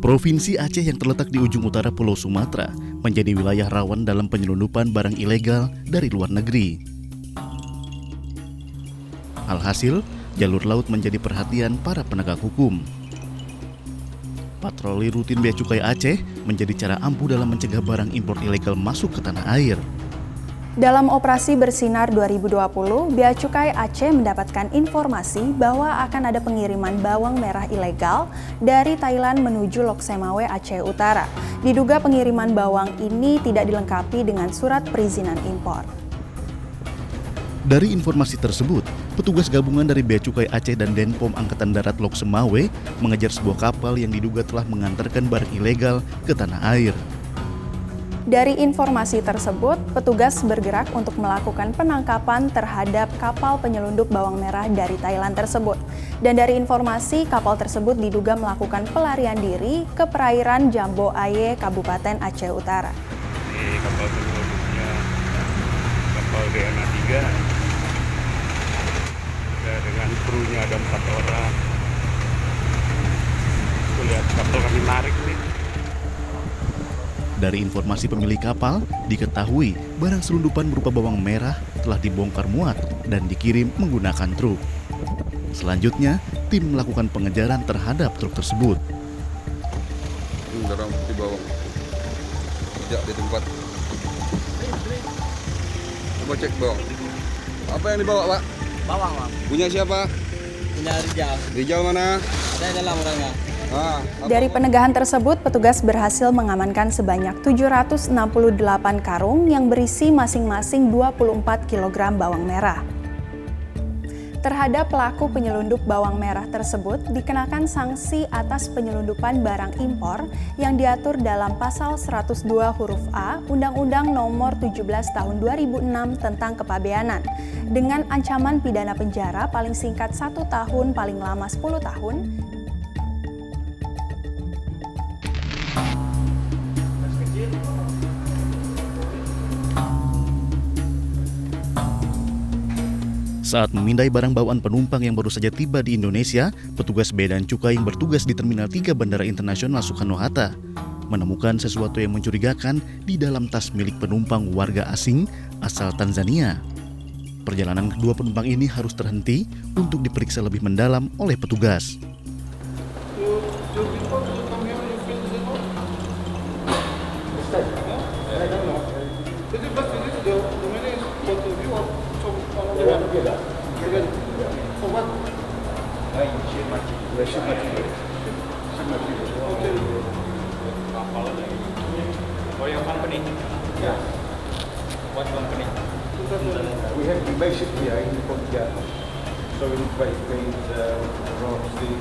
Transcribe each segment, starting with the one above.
Provinsi Aceh yang terletak di ujung utara Pulau Sumatera menjadi wilayah rawan dalam penyelundupan barang ilegal dari luar negeri. Alhasil, jalur laut menjadi perhatian para penegak hukum. Patroli rutin Bea Cukai Aceh menjadi cara ampuh dalam mencegah barang impor ilegal masuk ke tanah air. Dalam operasi Bersinar 2020, Bea Cukai Aceh mendapatkan informasi bahwa akan ada pengiriman bawang merah ilegal dari Thailand menuju Lok Semawe, Aceh Utara. Diduga pengiriman bawang ini tidak dilengkapi dengan surat perizinan impor. Dari informasi tersebut, petugas gabungan dari Bea Cukai Aceh dan Denpom Angkatan Darat Lok Semawe mengejar sebuah kapal yang diduga telah mengantarkan barang ilegal ke tanah air. Dari informasi tersebut, petugas bergerak untuk melakukan penangkapan terhadap kapal penyelundup bawang merah dari Thailand tersebut. Dan dari informasi, kapal tersebut diduga melakukan pelarian diri ke perairan Jambo Aye, Kabupaten Aceh Utara. Ini kapal penyelundupnya kapal DNA 3 dengan krunya ada 4 orang. Tuh lihat kapal kami narik nih. Dari informasi pemilik kapal, diketahui barang selundupan berupa bawang merah telah dibongkar muat dan dikirim menggunakan truk. Selanjutnya, tim melakukan pengejaran terhadap truk tersebut. Barang putih bawang tidak di tempat. Coba cek bawang. Apa yang dibawa, Pak? Bawang, Pak. Punya siapa? Punya Rijal. Rijal mana? Ada dalam orangnya. Dari penegahan tersebut, petugas berhasil mengamankan sebanyak 768 karung yang berisi masing-masing 24 kg bawang merah. Terhadap pelaku penyelundup bawang merah tersebut dikenakan sanksi atas penyelundupan barang impor yang diatur dalam Pasal 102 huruf A Undang-Undang Nomor 17 Tahun 2006 tentang Kepabeanan dengan ancaman pidana penjara paling singkat 1 tahun paling lama 10 tahun. Saat memindai barang bawaan penumpang yang baru saja tiba di Indonesia, petugas Bea dan Cukai yang bertugas di Terminal 3 Bandara Internasional Soekarno-Hatta menemukan sesuatu yang mencurigakan di dalam tas milik penumpang warga asing asal Tanzania. Perjalanan kedua penumpang ini harus terhenti untuk diperiksa lebih mendalam oleh petugas. Oh, yang company? Yeah. What company? We have the basic here in Pontianak. So we pay around 3.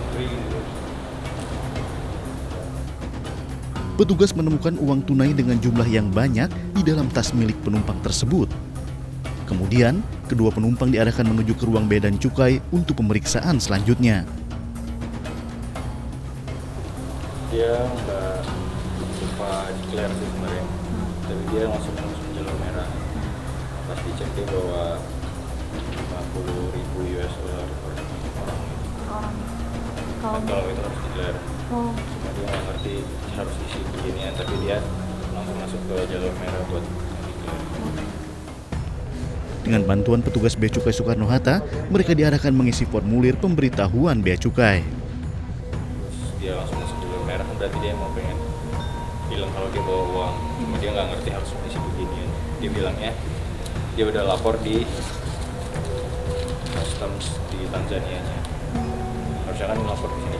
Petugas menemukan uang tunai dengan jumlah yang banyak di dalam tas milik penumpang tersebut. Kemudian, kedua penumpang diarahkan menuju ke ruang Bea dan Cukai untuk pemeriksaan selanjutnya. Dia nggak lupa declare sih sebenarnya, tapi dia langsung jalur merah. Pas dicek dia bawa 50.000 US dollar per orang. Kalau itu harus declare. Cuma dia nggak ngerti harus isi beginian, tapi dia langsung masuk ke jalur merah buat declare. Dengan bantuan petugas Bea Cukai Soekarno-Hatta, mereka diarahkan mengisi formulir pemberitahuan Bea Cukai. Terus dia langsung masuk jalur merah, berarti dia mau pengen bilang kalau dia bawa uang, cuma dia nggak ngerti harus isi beginian. Dia bilangnya dia udah lapor di customs di Tanzania-nya. Harusnya kan lapor di sini,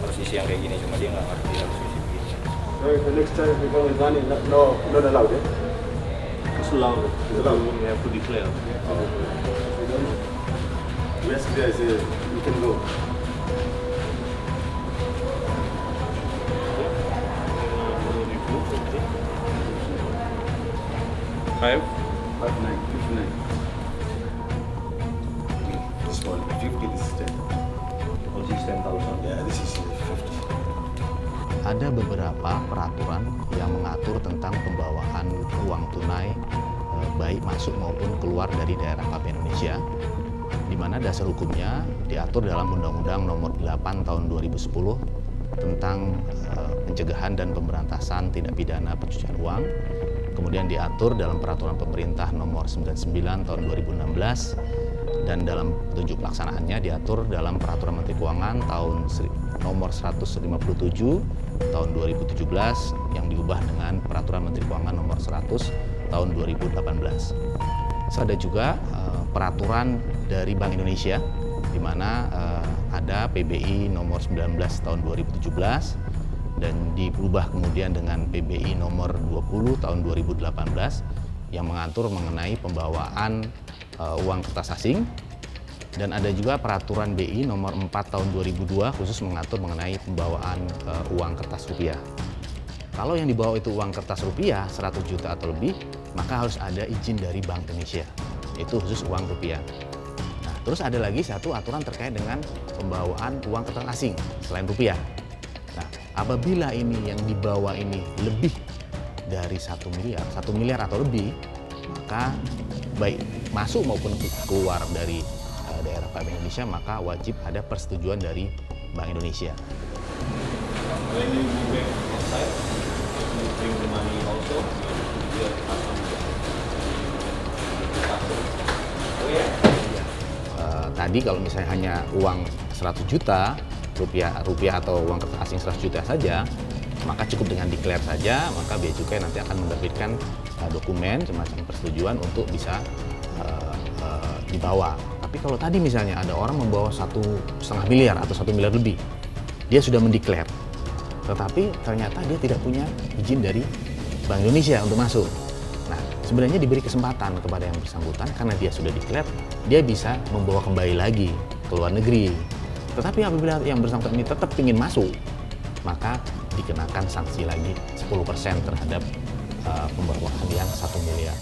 harus isi yang kayak gini, cuma dia nggak ngerti harus isi beginian. So the next time we go with money, no, not allowed, eh? It's allowed. We have to declare. Yesterday I said, you can go. Five? 59. This one, 50, this is 10. Oh, this is 10,000. Yeah, this is 50. Ada beberapa peraturan yang mengatur tentang pembawaan uang tunai baik masuk maupun keluar dari daerah KP Indonesia, di mana dasar hukumnya diatur dalam Undang-Undang Nomor 8 Tahun 2010 tentang pencegahan dan pemberantasan tindak pidana pencucian uang. Kemudian diatur dalam peraturan pemerintah nomor 99 tahun 2016 dan dalam petunjuk pelaksanaannya diatur dalam peraturan Menteri Keuangan nomor 157 tahun 2017 yang diubah dengan peraturan Menteri Keuangan nomor 100 tahun 2018. Ada juga peraturan dari Bank Indonesia di mana ada PBI nomor 19 tahun 2017 dan diubah kemudian dengan PBI nomor 20 tahun 2018 yang mengatur mengenai pembawaan uang kertas asing, dan ada juga peraturan BI nomor 4 tahun 2002 khusus mengatur mengenai pembawaan uang kertas rupiah. Kalau yang dibawa itu uang kertas rupiah 100 juta atau lebih, maka harus ada izin dari Bank Indonesia. Itu khusus uang rupiah. Nah, terus ada lagi satu aturan terkait dengan pembawaan uang kertas asing selain rupiah. Nah, apabila ini yang dibawa ini lebih dari 1 miliar atau lebih, maka baik masuk maupun keluar dari daerah Bank Indonesia, maka wajib ada persetujuan dari Bank Indonesia. When you move it outside, you bring the money also, you have some Tadi kalau misalnya hanya uang 100 juta rupiah atau uang kertas asing 100 juta saja, maka cukup dengan declare saja, maka Bea Cukai nanti akan menerbitkan dokumen semacam persetujuan untuk bisa dibawa. Tapi kalau tadi misalnya ada orang membawa 1,5 miliar atau 1 miliar lebih, dia sudah mendeklar, tetapi ternyata dia tidak punya izin dari Bank Indonesia untuk masuk. Nah, sebenarnya diberi kesempatan kepada yang bersangkutan karena dia sudah deklar, dia bisa membawa kembali lagi ke luar negeri. Tetapi apabila yang bersangkutan ini tetap ingin masuk, maka dikenakan sanksi lagi 10% terhadap pembawaan yang 1 miliar.